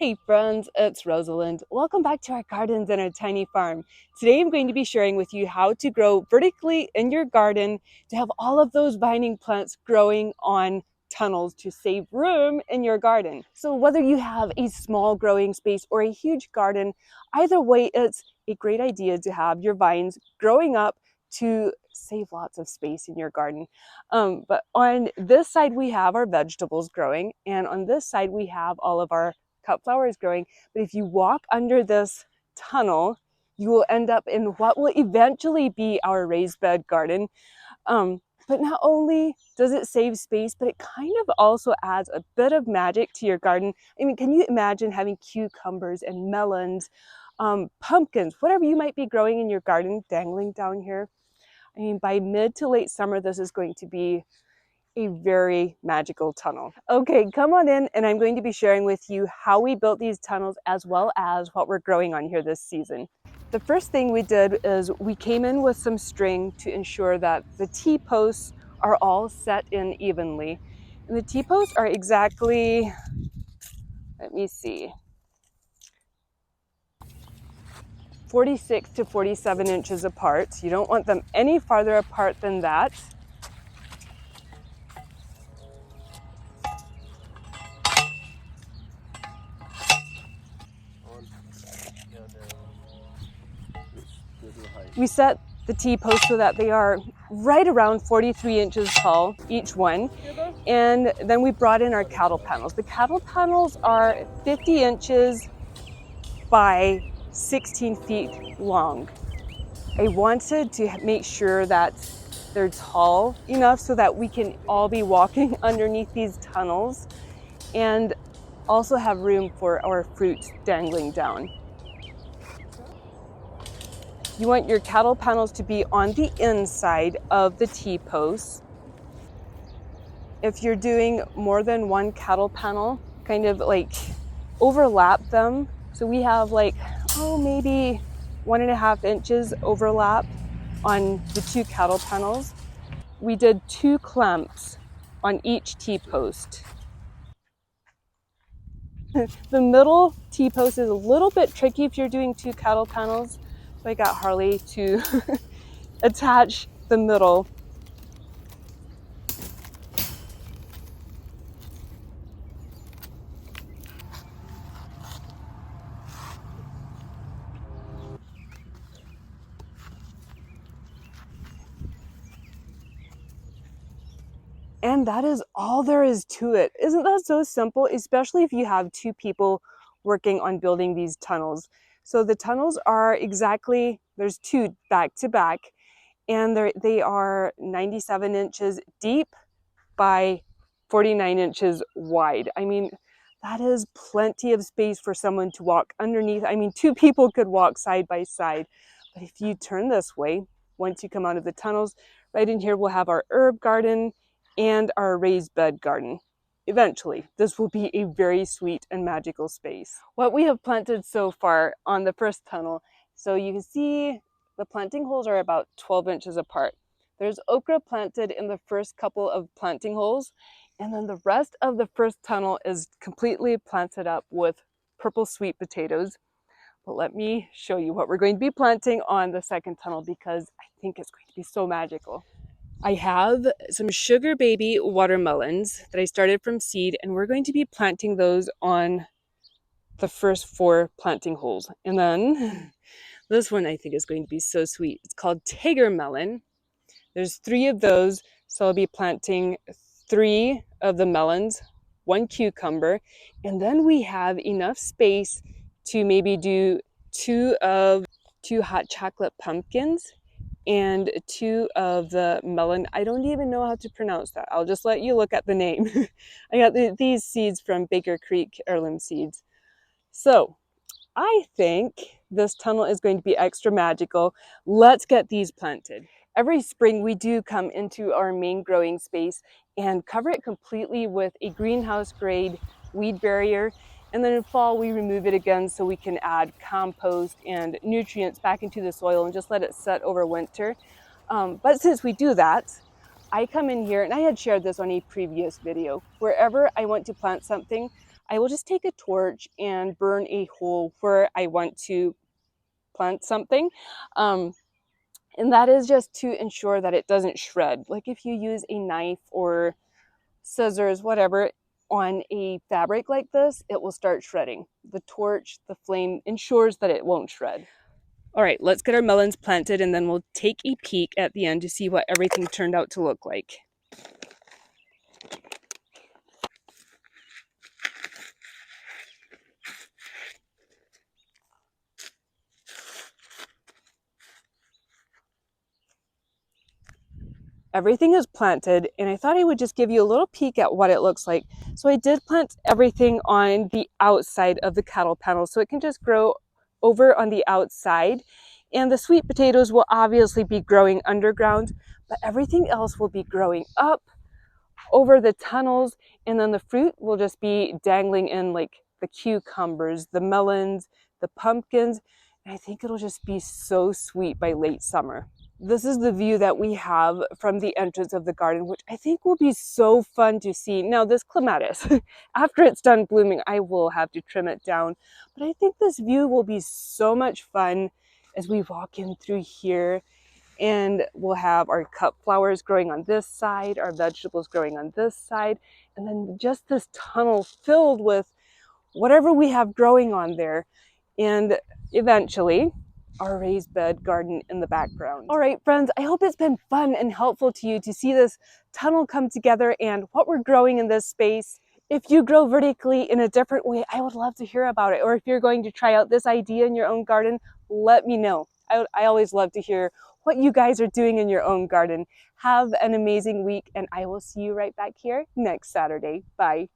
Hey friends, it's Rosalind. Welcome back to our gardens and our tiny farm. Today I'm going to be sharing with you how to grow vertically in your garden to have all of those vining plants growing on tunnels to save room in your garden. So whether you have a small growing space or a huge garden, either way it's a great idea to have your vines growing up to save lots of space in your garden. But on this side we have our vegetables growing, and on this side we have all of our cut flowers growing. But if you walk under this tunnel, you will end up in what will eventually be our raised bed garden. But not only does it save space, but it kind of also adds a bit of magic to your garden. I mean, can you imagine having cucumbers and melons, pumpkins, whatever you might be growing in your garden dangling down here? I mean, by mid to late summer, this is going to be a very magical tunnel. Okay, come on in and I'm going to be sharing with you how we built these tunnels as well as what we're growing on here this season. The first thing we did is we came in with some string to ensure that the T-posts are all set in evenly. And the T-posts are exactly, let me see, 46 to 47 inches apart. You don't want them any farther apart than that. We set the T-posts so that they are right around 43 inches tall, each one. And then we brought in our cattle panels. The cattle panels are 50 inches by 16 feet long. I wanted to make sure that they're tall enough so that we can all be walking underneath these tunnels and also have room for our fruit dangling down. You want your cattle panels to be on the inside of the T-posts. If you're doing more than one cattle panel, kind of like overlap them. So we have like, maybe 1.5 inches overlap on the two cattle panels. We did 2 clamps on each T-post. The middle T-post is a little bit tricky if you're doing 2 cattle panels. So I got Harley to attach the middle. And that is all there is to it. Isn't that so simple? Especially if you have 2 people working on building these tunnels. So the tunnels are exactly, there's 2 back to back, and they are 97 inches deep by 49 inches wide. I mean, that is plenty of space for someone to walk underneath. I mean, 2 people could walk side by side. But if you turn this way, once you come out of the tunnels, right in here we'll have our herb garden and our raised bed garden. Eventually, this will be a very sweet and magical space. What we have planted so far on the first tunnel, so you can see the planting holes are about 12 inches apart. There's okra planted in the first couple of planting holes, and then the rest of the first tunnel is completely planted up with purple sweet potatoes. But let me show you what we're going to be planting on the second tunnel because I think it's going to be so magical. I have some sugar baby watermelons that I started from seed, and we're going to be planting those on the first 4 planting holes. And then this one I think is going to be so sweet. It's called Tiger Melon. There's 3 of those, so I'll be planting 3 of the melons, 1 cucumber, and then we have enough space to maybe do 2 hot chocolate pumpkins and 2 of the melon. I don't even know how to pronounce that. I'll just let you look at the name. I got these seeds from Baker Creek Heirloom Seeds. So I think this tunnel is going to be extra magical. Let's get these planted. Every spring we do come into our main growing space and cover it completely with a greenhouse grade weed barrier. And then in fall we remove it again so we can add compost and nutrients back into the soil and just let it set over winter. But since we do that, I come in here, and I had shared this on a previous video. Wherever I want to plant something, I will just take a torch and burn a hole where I want to plant something. And that is just to ensure that it doesn't shred. Like if you use a knife or scissors, whatever, on a fabric like this, it will start shredding. The torch, the flame ensures that it won't shred. All right, let's get our melons planted, and then we'll take a peek at the end to see what everything turned out to look like. Everything is planted, and I thought I would just give you a little peek at what it looks like. So I did plant everything on the outside of the cattle panel, so it can just grow over on the outside. And the sweet potatoes will obviously be growing underground, but everything else will be growing up over the tunnels, and then the fruit will just be dangling in, like the cucumbers, the melons, the pumpkins. And I think it'll just be so sweet by late summer. This is the view that we have from the entrance of the garden, which I think will be so fun to see. Now, this clematis, after it's done blooming, I will have to trim it down. But I think this view will be so much fun as we walk in through here. And we'll have our cut flowers growing on this side, our vegetables growing on this side, and then just this tunnel filled with whatever we have growing on there. And eventually, our raised bed garden in the background. All right, friends, I hope it's been fun and helpful to you to see this tunnel come together and what we're growing in this space. If you grow vertically in a different way, I would love to hear about it. Or if you're going to try out this idea in your own garden, let me know. I always love to hear what you guys are doing in your own garden. Have an amazing week, and I will see you right back here next Saturday. Bye.